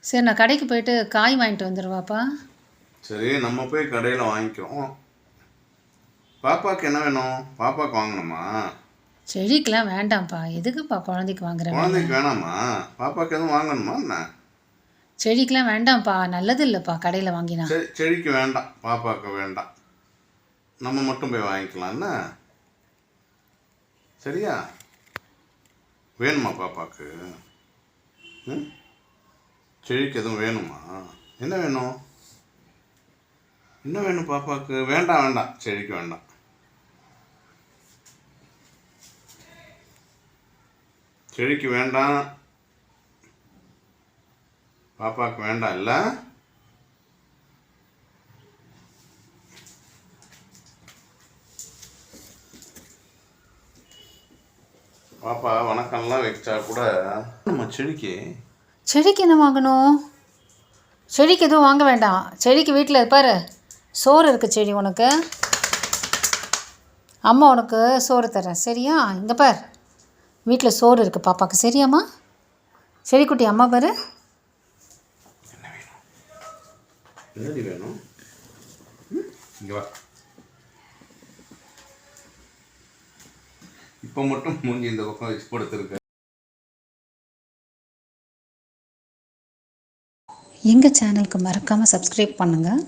சரி, நான் கடைக்கு போயிட்டு காய் வாங்கிட்டு வந்துடுவாப்பா. சரி, நம்ம போய் கடையில் வாங்கிக்கிறோம். பாப்பாவுக்கு என்ன வேணும்? பாப்பாவுக்கு வாங்கணுமா? செடிக்கெலாம் வேண்டாம்ப்பா. எதுக்குப்பா குழந்தைக்கு வாங்குற? குழந்தைக்கு வேணாமா? பாப்பாவுக்கு எதுவும் வாங்கணுமா என்ன? செடிக்கெலாம் வேண்டாம்ப்பா, நல்லது இல்லைப்பா கடையில் வாங்கினா. செடிக்கு வேண்டாம், பாப்பாவுக்கு வேண்டாம். நம்ம மட்டும் போய் வாங்கிக்கலாம் என்ன? சரியா? வேணுமா பாப்பாவுக்கு? ம், செடிக்கு எதுவும் வேணுமா? என்ன வேணும்? என்ன வேணும் பாப்பாவுக்கு? வேண்டாம் வேண்டாம், செடிக்கு வேண்டாம். செடிக்கு வேண்டாம், பாப்பாவுக்கு வேண்டாம் இல்லை? பாப்பா வணக்கம்லாம் வச்சா கூட நம்ம செடிக்கு என்ன வாங்கணும்? செடிக்கு எதுவும் வாங்க வேண்டாம். செடிக்கு வீட்டில் பாரு சோறு இருக்குது. செடி உனக்கு அம்மா உனக்கு சோறு தரேன் சரியா? இங்கே பார், வீட்டில் சோறு இருக்குது பாப்பாவுக்கு சரியாம்மா? செடிக்குட்டி அம்மா பாரு. என்ன வேணும்? என்னடி வேணும்? இங்கே வா. இப்போ மட்டும் மூஞ்சி இந்த பக்கம் வச்சு படுத்துருக்க. எங்கள் சேனலுக்கு மறக்காமல் சப்ஸ்கிரைப் பண்ணுங்கள்.